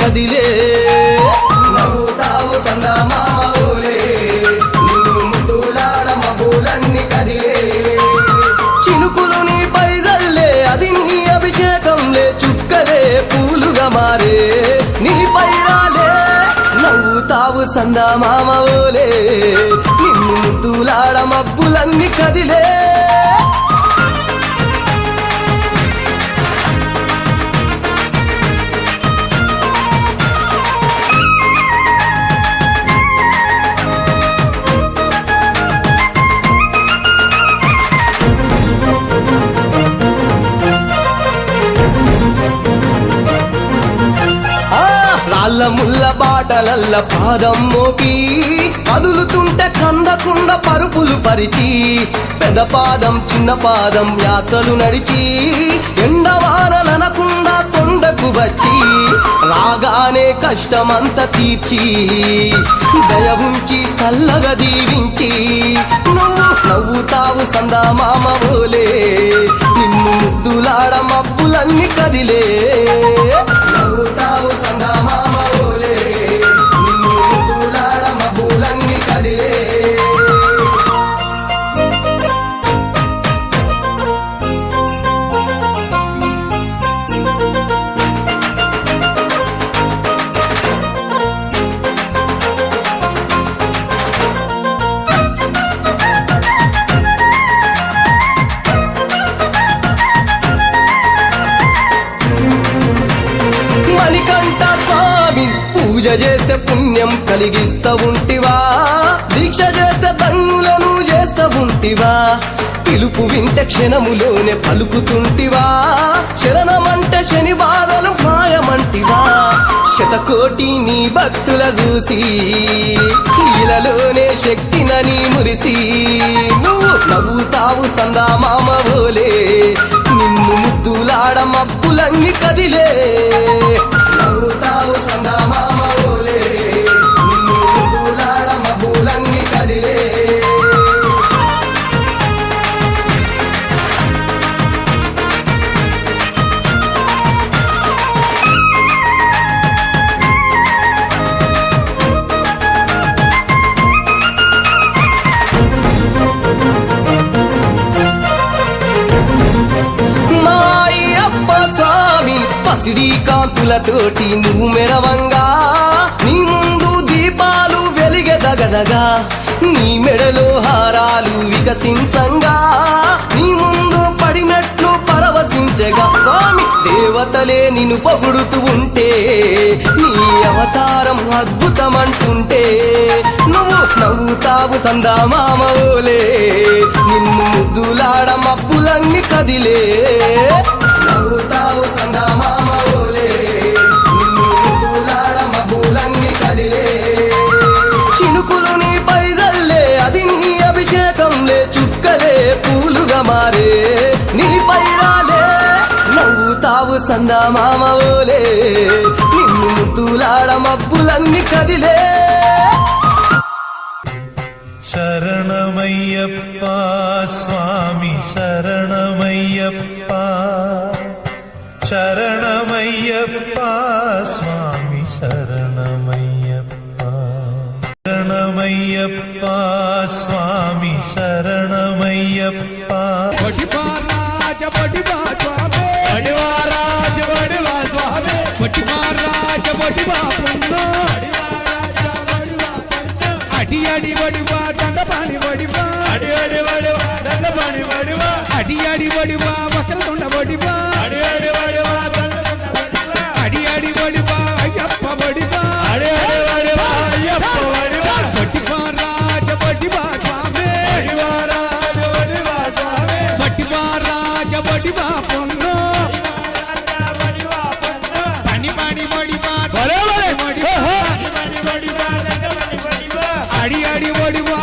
కదిలే నవ్వుతావు సందమామవోలే నిన్ను ముద్దులాడ మబ్బులన్నీ కదిలే చినుకులు నీపై జల్లే అది నీ అభిషేకంలే చుక్కలే పూలుగా మారే నీపై రాలే నవ్వుతావు సందమామవోలే నిన్ను ముద్దులాడ మబ్బులన్నీ కదిలే రాళ్ళ ముళ్ళ బాటలల్ల పాదం మోపి కదులుతుంటే కందకుండా పరుపులు పరిచి పెద్ద పాదం చిన్న పాదం యాత్రలు నడిచి ఎండవానలనకుండా కొండకు వచ్చి రాగానే కష్టమంత తీర్చి దయ ఉంచి సల్లగా దీవించి నువ్వు నవ్వుతావు సందమామవోలే నిన్ను ముద్దులాడ మబ్బులన్నీ కదిలే నవ్వుతావు సందమామవోలే నిన్ను ముద్దులాడ మబ్బులన్నీ కదిలే మణికంఠ స్వామి పూజ చేస్తే పుణ్యం కలిగిస్తా ఉంటివా దీక్ష చేస్తే ధన్యులను చేస్తా ఉంటివా పిలుపు వింటే క్షణములోనే పలుకుతుంటివా శరణమంటే శని బాధలు మాయమంటివా శతకోటి నీ భక్తుల చూసి ఇలలోనే శక్తినని మురిసి నువ్వు నవ్వుతావు సందమామవోలే నిన్ను ముద్దులాడ మబ్బులన్నీ కదిలే నవ్వుతావు సందమామవోలే నిన్ను ముద్దులాడ మబ్బులన్నీ కదిలే పసిడి కాంతులతోటి నువ్వు మెరవంగా నీ ముందు దీపాలు వెలిగెదగదగా నీ మెడలో హారాలు వికసించంగా నీ ముందు పడినట్లు పరవశించగా స్వామి దేవతలే నిన్ను పొగుడుతూ ఉంటే నీ అవతారం అద్భుతమంటుంటే నువ్వు నవ్వుతావు సందమామవోలే నిన్ను ముద్దులాడ మబ్బులన్నీ కదిలే నవ్వుతావు సందమామవోలే నిన్ను ముద్దులాడ మబ్బులన్నీ కదిలే చినుకులు నీపై జల్లే అది నీ అభిషేకంలే చుక్కలే పూలుగా మారే నీపై రాలే నవ్వుతావు సందమామవోలే నిన్ను ముద్దులాడ మబ్బులన్నీ కదిలే శరణమయ్యప్ప స్వామి శరణమయ్యప్ప శరణమయ్యప్ప స్వామి శరణమయ్యప్ప శరణమయ్యప్ప స్వామి శరణమయ్యప్ప పటివారాజ పటివా స్వామి పటివారాజ పటివా స్వామి పటివారాజ పటివా పున్నా అడి అడి వడివా దండపాణి వడివా అడి అడి వడివా దండపాణి వడివా అడి అడి వడివా వక్రతుండ వడివా అడి అడి వడివా అడి అడి వడివా అయ్యప్ప వడివా అడి అడి వడివా అయ్యప్ప వడివా పటివారాజ పటివా స్వామి పటివారాజ వడివా స్వామి పటివారాజ వడివా పున్నా పని పని వడివా వడివా అడి అడి వడివా